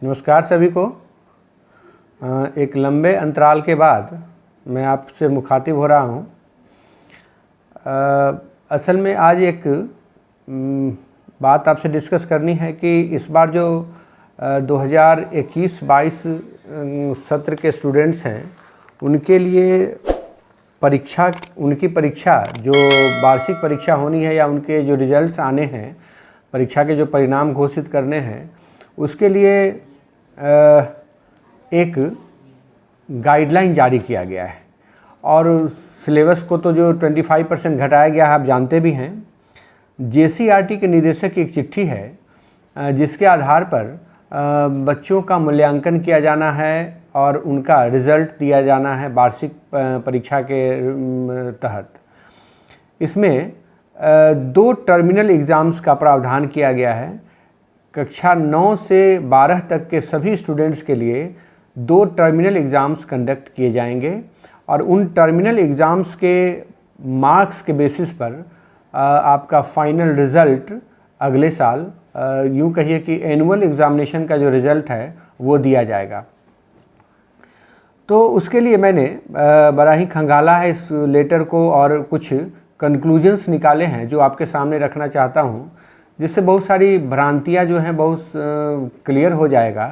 नमस्कार सभी को। एक लंबे अंतराल के बाद मैं आपसे मुखातिब हो रहा हूँ। असल में आज एक बात आपसे डिस्कस करनी है कि इस बार जो 2021-22 सत्र के स्टूडेंट्स हैं उनके लिए उनकी परीक्षा जो वार्षिक परीक्षा होनी है या उनके जो रिजल्ट्स आने हैं, परीक्षा के जो परिणाम घोषित करने हैं, उसके लिए एक गाइडलाइन जारी किया गया है। और सिलेबस को तो जो 25% घटाया गया है आप जानते भी हैं। JCRT के निदेशक की एक चिट्ठी है जिसके आधार पर बच्चों का मूल्यांकन किया जाना है और उनका रिज़ल्ट दिया जाना है वार्षिक परीक्षा के तहत। इसमें 2 टर्मिनल एग्ज़ाम्स का प्रावधान किया गया है। कक्षा 9 से 12 तक के सभी स्टूडेंट्स के लिए 2 टर्मिनल एग्ज़ाम्स कंडक्ट किए जाएंगे और उन टर्मिनल एग्ज़ाम्स के मार्क्स के बेसिस पर आपका फाइनल रिज़ल्ट अगले साल, यूँ कहिए कि एनुअल एग्ज़ामिनेशन का जो रिज़ल्ट है वो दिया जाएगा। तो उसके लिए मैंने बड़ा ही खंगाला है इस लेटर को और कुछ कंक्लूजन्स निकाले हैं जो आपके सामने रखना चाहता हूँ, जिससे बहुत सारी भ्रांतियाँ जो हैं बहुत क्लियर हो जाएगा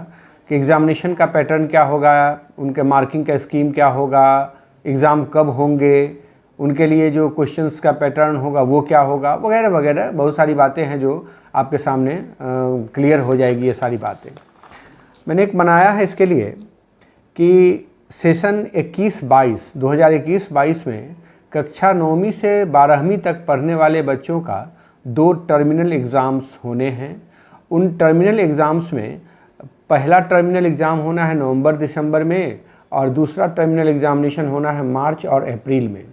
कि एग्ज़ामिनेशन का पैटर्न क्या होगा, उनके मार्किंग का स्कीम क्या होगा, एग्ज़ाम कब होंगे, उनके लिए जो क्वेश्चंस का पैटर्न होगा वो क्या होगा, वगैरह वगैरह बहुत सारी बातें हैं जो आपके सामने क्लियर हो जाएगी। ये सारी बातें मैंने एक बनाया है इसके लिए कि सेशन 2021-22 में कक्षा 9वीं से 12वीं तक पढ़ने वाले बच्चों का 2 टर्मिनल एग्ज़ाम्स होने हैं। उन टर्मिनल एग्ज़ाम्स में पहला टर्मिनल एग्ज़ाम होना है नवंबर-दिसंबर में और दूसरा टर्मिनल एग्ज़ामिनेशन होना है मार्च और अप्रैल में।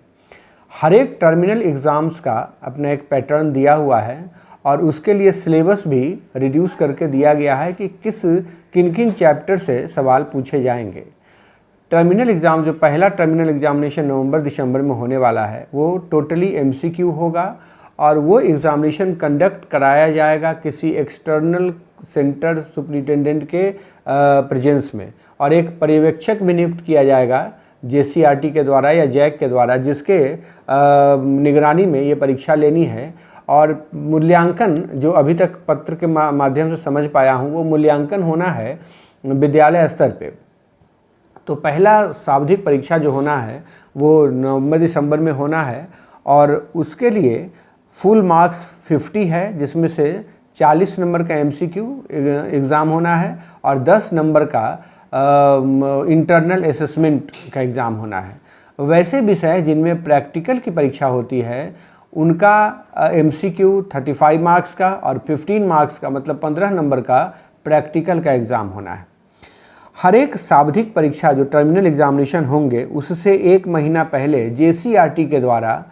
हर एक टर्मिनल एग्ज़ाम्स का अपना एक पैटर्न दिया हुआ है और उसके लिए सिलेबस भी रिड्यूस करके दिया गया है कि किन किन चैप्टर से सवाल पूछे जाएंगे। टर्मिनल एग्ज़ाम जो पहला टर्मिनल एग्ज़ामिनेशन नवंबर-दिसंबर में होने वाला है वो टोटली MCQ होगा और वो एग्ज़ामिनेशन कंडक्ट कराया जाएगा किसी एक्सटर्नल सेंटर सुपरिटेंडेंट के प्रेजेंस में और एक पर्यवेक्षक भी नियुक्त किया जाएगा JCRT के द्वारा या JAC के द्वारा, जिसके निगरानी में ये परीक्षा लेनी है। और मूल्यांकन जो अभी तक पत्र के माध्यम से समझ पाया हूँ वो मूल्यांकन होना है विद्यालय स्तर पे। तो पहला सावधिक परीक्षा जो होना है वो नवंबर-दिसंबर में होना है और उसके लिए फुल मार्क्स 50 है, जिसमें से 40 नंबर का MCQ एग्ज़ाम होना है और 10 नंबर का इंटरनल असेसमेंट का एग्ज़ाम होना है। वैसे विषय जिनमें प्रैक्टिकल की परीक्षा होती है उनका MCQ 35 मार्क्स का और 15 मार्क्स का मतलब 15 नंबर का प्रैक्टिकल का एग्ज़ाम होना है। हर एक सावधिक परीक्षा जो टर्मिनल एग्ज़ामिनेशन होंगे उससे 1 महीना पहले JCRT के द्वारा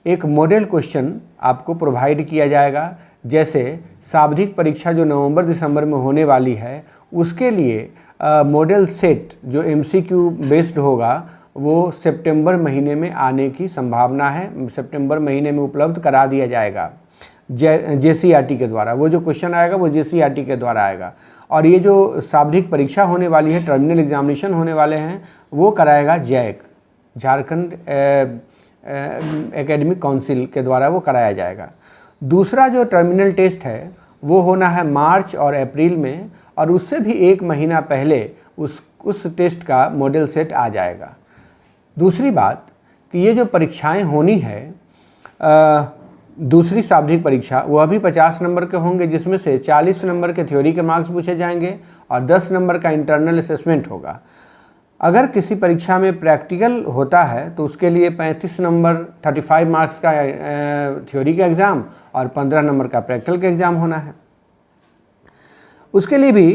एक मॉडल क्वेश्चन आपको प्रोवाइड किया जाएगा। जैसे सावधिक परीक्षा जो नवंबर-दिसंबर में होने वाली है उसके लिए मॉडल सेट जो MCQ बेस्ड होगा वो सितंबर महीने में आने की संभावना है। सितंबर महीने में उपलब्ध करा दिया जाएगा JCRT के द्वारा। वो जो क्वेश्चन आएगा वो JCRT के द्वारा आएगा और ये जो सावधिक परीक्षा होने वाली है, टर्मिनल एग्ज़ामिनेशन होने वाले हैं, वो कराएगा JAC, झारखंड एकेडमिक काउंसिल के द्वारा वो कराया जाएगा। दूसरा जो टर्मिनल टेस्ट है वो होना है मार्च और अप्रैल में और उससे भी 1 महीना पहले उस टेस्ट का मॉडल सेट आ जाएगा। दूसरी बात कि ये जो परीक्षाएं होनी है, दूसरी सावधिक परीक्षा वो अभी 50 नंबर के होंगे, जिसमें से 40 नंबर के थ्योरी के मार्क्स पूछे जाएंगे और 10 नंबर का इंटरनल असेसमेंट होगा। अगर किसी परीक्षा में प्रैक्टिकल होता है तो उसके लिए 35 नंबर 35 मार्क्स का थ्योरी का एग्ज़ाम और 15 नंबर का प्रैक्टिकल का एग्ज़ाम होना है। उसके लिए भी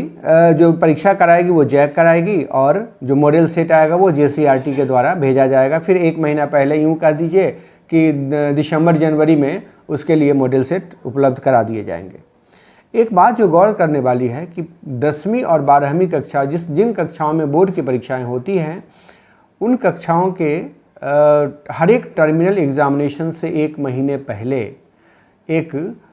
जो परीक्षा कराएगी वो JAC कराएगी और जो मॉडल सेट आएगा वो JCRT के द्वारा भेजा जाएगा। फिर 1 महीना पहले यूँ कह दीजिए कि दिसंबर-जनवरी में उसके लिए मॉडल सेट उपलब्ध करा दिए जाएंगे। एक बात जो गौर करने वाली है कि 10वीं और 12वीं कक्षा जिन कक्षाओं में बोर्ड की परीक्षाएं होती हैं उन कक्षाओं के हर एक टर्मिनल एग्ज़ामिनेशन से 1 महीने पहले एक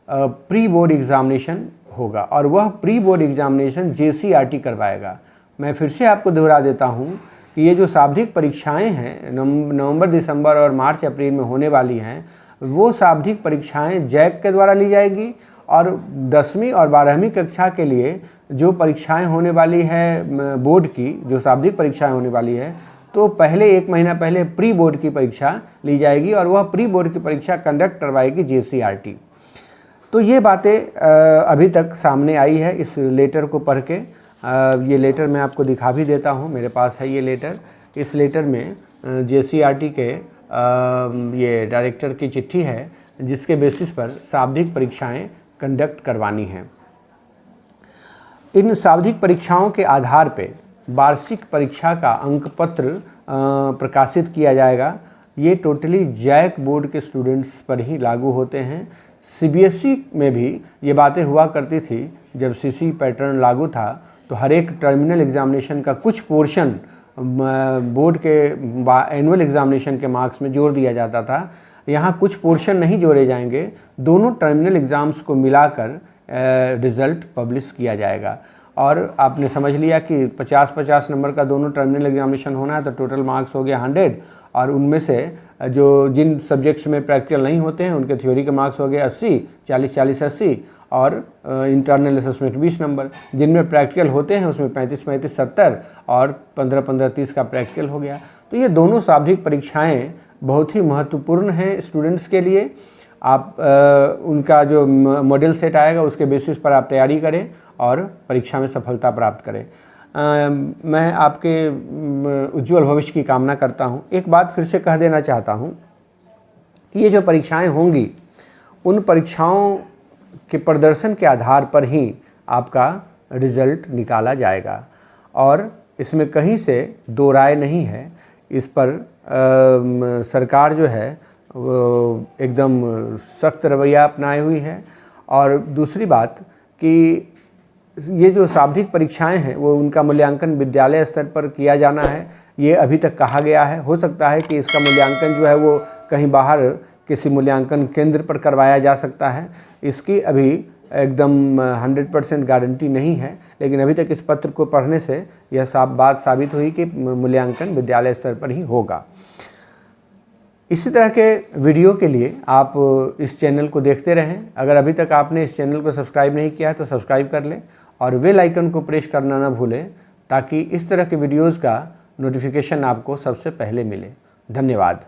प्री बोर्ड एग्ज़ामिनेशन होगा और वह प्री बोर्ड एग्जामिनेशन JCRT करवाएगा। मैं फिर से आपको दोहरा देता हूँ कि ये जो शाब्दिक परीक्षाएं हैं नवंबर, दिसंबर और मार्च, अप्रैल में होने वाली हैं, वो शाब्दिक परीक्षाएं जैक के द्वारा ली जाएगी और 10वीं और 12वीं कक्षा के लिए जो परीक्षाएं होने वाली है बोर्ड की, जो शाब्दिक परीक्षाएं होने वाली है, तो पहले 1 महीना पहले प्री बोर्ड की परीक्षा ली जाएगी और वह प्री बोर्ड की परीक्षा कंडक्ट करवाएगी JCRT। तो ये बातें अभी तक सामने आई है इस लेटर को पढ़ के। ये लेटर मैं आपको दिखा भी देता हूँ, मेरे पास है ये लेटर। इस लेटर में JCRT के ये डायरेक्टर की चिट्ठी है जिसके बेसिस पर शाब्दिक परीक्षाएं कंडक्ट करवानी हैं। इन शाब्दिक परीक्षाओं के आधार पे वार्षिक परीक्षा का अंक पत्र प्रकाशित किया जाएगा। ये टोटली जैक बोर्ड के स्टूडेंट्स पर ही लागू होते हैं। CBSE में भी ये बातें हुआ करती थी। जब CC पैटर्न लागू था तो हर एक टर्मिनल एग्जामिनेशन का कुछ पोर्शन बोर्ड के एनुअल एग्जामिनेशन के मार्क्स में जोड़ दिया जाता था। यहाँ कुछ पोर्शन नहीं जोड़े जाएंगे, दोनों टर्मिनल एग्ज़ाम्स को मिलाकर रिज़ल्ट पब्लिश किया जाएगा। और आपने समझ लिया कि 50-50 नंबर का दोनों टर्मिनल एग्जामिनेशन होना है, तो टोटल मार्क्स हो गया 100 और उनमें से जो जिन सब्जेक्ट्स में प्रैक्टिकल नहीं होते हैं उनके थ्योरी के मार्क्स हो गए 80, 40-40, 80 और इंटरनल असेसमेंट 20 नंबर। जिनमें प्रैक्टिकल होते हैं उसमें 35-35, 70 और 15-15, 30 का प्रैक्टिकल हो गया। तो ये दोनों शाब्दिक परीक्षाएँ बहुत ही महत्वपूर्ण हैं स्टूडेंट्स के लिए। आप उनका जो मॉडल सेट आएगा उसके बेसिस पर आप तैयारी करें और परीक्षा में सफलता प्राप्त करें। मैं आपके उज्जवल भविष्य की कामना करता हूं। एक बात फिर से कह देना चाहता हूं कि ये जो परीक्षाएं होंगी उन परीक्षाओं के प्रदर्शन के आधार पर ही आपका रिज़ल्ट निकाला जाएगा और इसमें कहीं से दो राय नहीं है। इस पर सरकार जो है वो एकदम सख्त रवैया अपनाई हुई है। और दूसरी बात कि ये जो शाब्दिक परीक्षाएं हैं वो उनका मूल्यांकन विद्यालय स्तर पर किया जाना है, ये अभी तक कहा गया है। हो सकता है कि इसका मूल्यांकन जो है वो कहीं बाहर किसी मूल्यांकन केंद्र पर करवाया जा सकता है। इसकी अभी एकदम 100% गारंटी नहीं है, लेकिन अभी तक इस पत्र को पढ़ने से यह बात साबित हुई कि मूल्यांकन विद्यालय स्तर पर ही होगा। इसी तरह के वीडियो के लिए आप इस चैनल को देखते रहें। अगर अभी तक आपने इस चैनल को सब्सक्राइब नहीं किया है तो सब्सक्राइब कर लें और बेल आइकन को प्रेस करना ना भूलें ताकि इस तरह के वीडियोज़ का नोटिफिकेशन आपको सबसे पहले मिले। धन्यवाद।